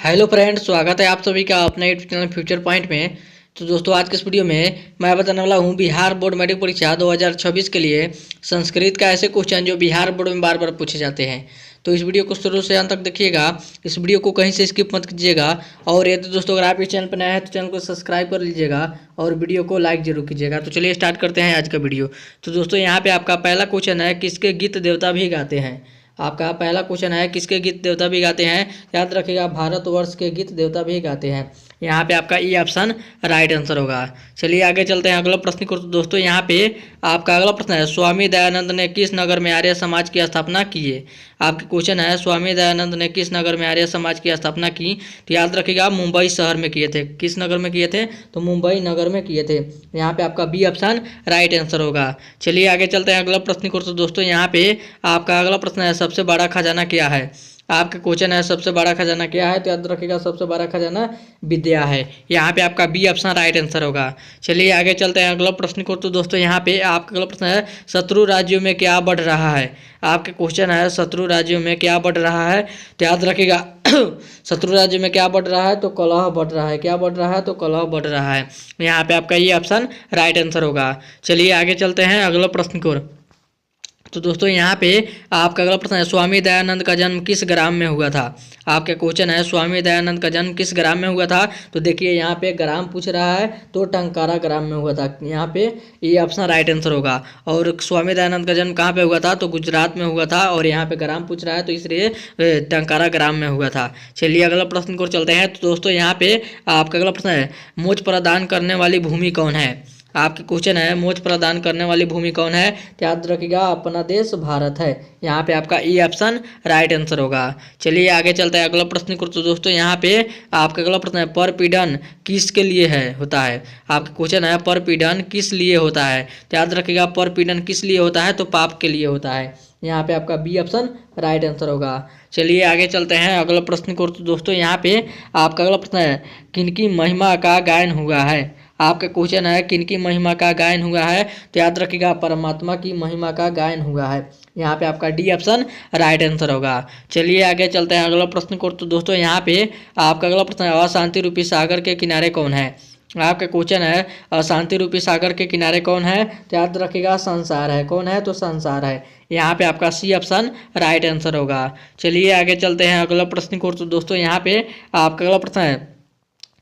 Hello friends, स्वागत है आप सभी का अपने यूट्यूब चैनल फ्यूचर पॉइंट में। तो दोस्तों, आज के इस वीडियो में मैं बताने वाला हूं बिहार बोर्ड मैट्रिक परीक्षा 2026 के लिए संस्कृत का ऐसे क्वेश्चन जो बिहार बोर्ड में बार बार पूछे जाते हैं। तो इस वीडियो को शुरू से अंत तक देखिएगा, इस वीडियो को कहीं से स्किप मत कीजिएगा। और यदि दोस्तों अगर आप इस चैनल पर नए हैं तो चैनल को सब्सक्राइब कर लीजिएगा और वीडियो को लाइक जरूर कीजिएगा। तो चलिए स्टार्ट करते हैं आज का वीडियो। तो दोस्तों, यहाँ पे आपका पहला क्वेश्चन है, किसके गीत देवता भी गाते हैं। आपका पहला क्वेश्चन है, किसके गीत देवता भी गाते हैं। याद रखिएगा, भारतवर्ष के गीत देवता भी गाते हैं। यहाँ पे आपका ई ऑप्शन राइट आंसर होगा। चलिए आगे चलते हैं अगला प्रश्न को। तो दोस्तों, यहाँ पे आपका अगला प्रश्न है, स्वामी दयानंद ने किस नगर में आर्य समाज की स्थापना की है। आपके क्वेश्चन है, स्वामी दयानंद ने किस नगर में आर्य समाज की स्थापना की। तो याद रखिएगा, मुंबई शहर में किए थे। किस नगर में किए थे, तो मुंबई नगर में किए थे। यहाँ पे आपका बी ऑप्शन राइट आंसर होगा। चलिए आगे चलते हैं अगला प्रश्न को। तो दोस्तों, यहाँ पे आपका अगला प्रश्न है, सबसे बड़ा खजाना क्या है। आपका क्वेश्चन है, सबसे बड़ा खजाना क्या है। तो याद रखिएगा, सबसे बड़ा खजाना विद्या है। यहाँ पे आपका बी ऑप्शन राइट आंसर होगा। चलिए आगे चलते हैं अगला प्रश्न को। तो दोस्तों, यहाँ पे आपका अगला प्रश्न है, शत्रु राज्यों में क्या बढ़ रहा है। आपके क्वेश्चन है, शत्रु राज्यों में क्या बढ़ रहा है। तो याद रखिएगा, शत्रु राज्य में क्या बढ़ रहा है, तो कलह बढ़ रहा है। क्या बढ़ रहा है, तो कलह बढ़ रहा है। यहाँ पे आपका ये ऑप्शन राइट आंसर होगा। चलिए आगे चलते हैं अगला प्रश्न को। तो दोस्तों, यहाँ पे आपका अगला प्रश्न है, स्वामी दयानंद का जन्म किस ग्राम में हुआ था। आपका क्वेश्चन है, स्वामी दयानंद का जन्म किस ग्राम में हुआ था। तो देखिए, यहाँ पे ग्राम पूछ रहा है, तो टंकारा ग्राम में हुआ था। यहाँ पे ये ऑप्शन राइट आंसर होगा। और स्वामी दयानंद का जन्म कहाँ पे हुआ था, तो गुजरात में हुआ था। और यहाँ पे ग्राम पूछ रहा है, तो इसलिए टंकारा ग्राम में हुआ था। चलिए अगला प्रश्न को चलते हैं। तो दोस्तों, यहाँ पे आपका अगला प्रश्न है, मोक्ष प्रदान करने वाली भूमि कौन है। आपके क्वेश्चन है, मोक्ष प्रदान करने वाली भूमि कौन है। तो याद रखिएगा, अपना देश भारत है। यहाँ पे आपका ई ऑप्शन राइट आंसर होगा। चलिए आगे चलते हैं अगला प्रश्न को। तो दोस्तों, यहाँ पे आपका अगला प्रश्न है, परपीड़न किसके लिए है होता है। आपका क्वेश्चन है, परपीड़न किस लिए होता है। तो याद रखिएगा, परपीड़न किस लिए होता है, तो पाप के लिए होता है। यहाँ पे आपका बी ऑप्शन राइट आंसर होगा। चलिए आगे चलते हैं अगला प्रश्न को। तो दोस्तों, यहाँ पे आपका अगला प्रश्न है, किनकी महिमा का गायन हुआ है। आपका क्वेश्चन है, किनकी महिमा का गायन हुआ है। तो याद रखिएगा, परमात्मा की महिमा का गायन हुआ है। यहाँ पे आपका डी ऑप्शन राइट आंसर होगा। चलिए आगे चलते हैं अगला प्रश्न को। तो दोस्तों, यहाँ पे आपका अगला प्रश्न है, अशांति रूपी सागर के किनारे कौन है। आपका क्वेश्चन है, अशांति रूपी सागर के किनारे कौन है। तो याद रखिएगा, संसार है। कौन है, तो संसार है। यहाँ पे आपका सी ऑप्शन राइट आंसर होगा। चलिए आगे चलते हैं अगला प्रश्न को। तो दोस्तों, यहाँ पे आपका अगला प्रश्न है,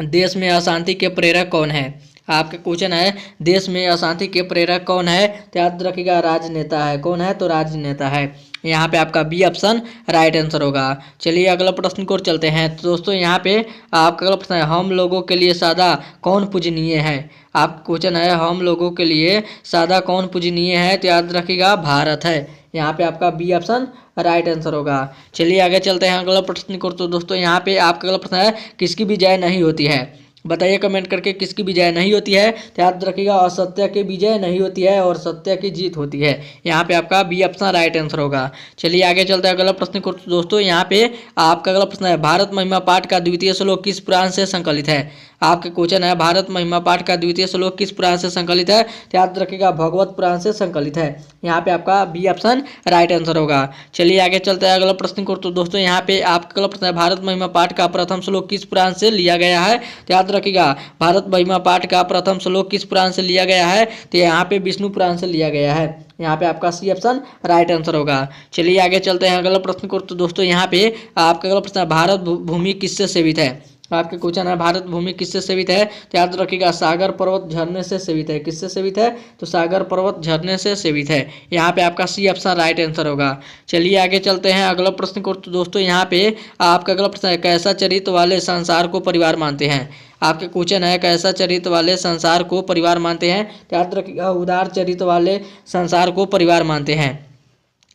देश में अशांति के प्रेरक कौन है। आपका क्वेश्चन है, देश में अशांति के प्रेरक कौन है। तो याद रखिएगा, राजनेता है। कौन है, तो राजनेता है। यहाँ पे आपका बी ऑप्शन राइट आंसर होगा। चलिए अगला प्रश्न को चलते हैं। तो दोस्तों, यहाँ पे आपका अगला प्रश्न है, हम लोगों के लिए सादा कौन पूजनीय है। आपका क्वेश्चन है, हम लोगों के लिए सादा कौन पूजनीय है। तो याद रखिएगा, भारत है। यहाँ पे आपका बी ऑप्शन राइट आंसर होगा। चलिए आगे चलते हैं अगला प्रश्न को। तो दोस्तों, यहाँ पे आपका अगला प्रश्न है, किसकी विजय नहीं होती है। बताइए कमेंट करके, किसकी विजय नहीं होती है। तो याद रखिएगा, असत्य की विजय नहीं होती है और सत्य की जीत होती है। यहाँ पे आपका बी ऑप्शन राइट आंसर होगा। चलिए आगे चलते हैं अगला प्रश्न को। तो दोस्तों, यहाँ पे आपका अगला प्रश्न है, भारत महिमा पाठ का द्वितीय श्लोक किस पुराण से संकलित है। आपके क्वेश्चन है, भारत महिमा पाठ का द्वितीय श्लोक किस पुराण से संकलित है। तो याद रखिएगा, भगवत पुराण से संकलित है। यहाँ पे आपका बी ऑप्शन राइट आंसर होगा। चलिए आगे चलते हैं अगला प्रश्न को। तो दोस्तों, यहाँ पे आपका अगला प्रश्न है, भारत महिमा पाठ का प्रथम श्लोक किस पुराण से लिया गया है। तो याद रखिएगा, भारत महिमा पाठ का प्रथम श्लोक किस पुराण से लिया गया है। तो यहाँ पे विष्णु पुराण से लिया गया है। यहाँ पे आपका सी ऑप्शन राइट आंसर होगा। चलिए आगे चलते हैं अगला प्रश्न को। तो दोस्तों, यहाँ पे आपका अगला प्रश्न है, भारत भूमि किससे सेवित है। आपके क्वेश्चन है, भारत भूमि किससे सेवित है। तो याद रखिएगा, सागर पर्वत झरने से सेवित है। किससे सेवित है, तो सागर पर्वत झरने से सेवित है। यहाँ पे आपका सी ऑप्शन राइट आंसर होगा। चलिए आगे चलते हैं अगला प्रश्न को। तो दोस्तों, यहाँ पे आपका अगला प्रश्न है, कैसा चरित्र वाले संसार को परिवार मानते हैं। आपके क्वेश्चन है, कैसा चरित्र वाले संसार को परिवार मानते हैं। तो याद रखिएगा, उदार चरित्र वाले संसार को परिवार मानते हैं।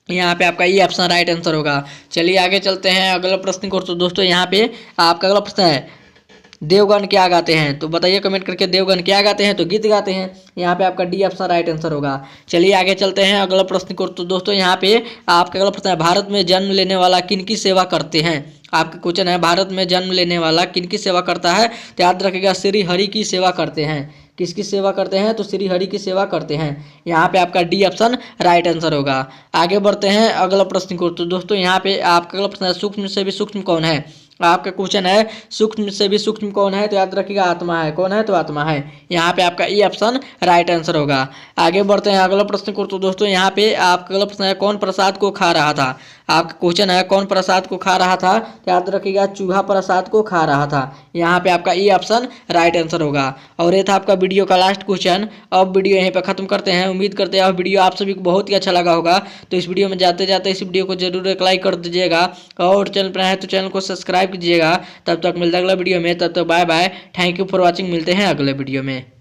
यहाँ पे आपका ये ऑप्शन राइट आंसर होगा। चलिए आगे चलते हैं अगला प्रश्न को। तो दोस्तों, यहाँ पे आपका अगला प्रश्न है, देवगण क्या गाते हैं। तो बताइए कमेंट करके, देवगण क्या गाते हैं। तो गीत गाते हैं। यहाँ पे आपका डी ऑप्शन राइट आंसर होगा। चलिए आगे चलते हैं अगला प्रश्न को। तो दोस्तों, यहाँ पे आपका अगला प्रश्न है, भारत में जन्म लेने वाला किनकी सेवा करते हैं। आपका क्वेश्चन है, भारत में जन्म लेने वाला किनकी सेवा करता है। तो याद रखिएगा, श्री हरि की सेवा करते हैं। किसकी सेवा करते हैं, तो श्री हरि की सेवा करते हैं। यहाँ पे आपका डी ऑप्शन राइट आंसर होगा। आगे बढ़ते हैं अगला प्रश्न को। तो दोस्तों, यहाँ पे आपका अगला प्रश्न है, सूक्ष्म से भी सूक्ष्म कौन है। आपका क्वेश्चन है सूक्ष्म से भी सूक्ष्म कौन है, तो याद रखिएगा आत्मा है। कौन है, तो आत्मा है। यहाँ पे आपका ई ऑप्शन राइट आंसर होगा। आगे बढ़ते हैं अगला प्रश्न को। तो दोस्तों यहाँ पे आपका अगला प्रश्न है कौन प्रसाद को खा रहा था। आपका क्वेश्चन है कौन प्रसाद को खा रहा था, तो याद रखिएगा चूहा प्रसाद को खा रहा था। यहाँ पे आपका ई ऑप्शन राइट आंसर होगा। और ये था आपका वीडियो का लास्ट क्वेश्चन। अब वीडियो यहीं पे खत्म करते हैं। उम्मीद करते हैं वीडियो आप सभी को बहुत ही अच्छा लगा होगा। तो इस वीडियो में जाते जाते इस वीडियो को जरूर एक लाइक कर दीजिएगा और चैनल पर आए तो चैनल को सब्सक्राइब कीजिएगा। तब तक मिलते हैं अगला वीडियो में। तब तक bye bye, thank you for watching. मिलते हैं अगले वीडियो में।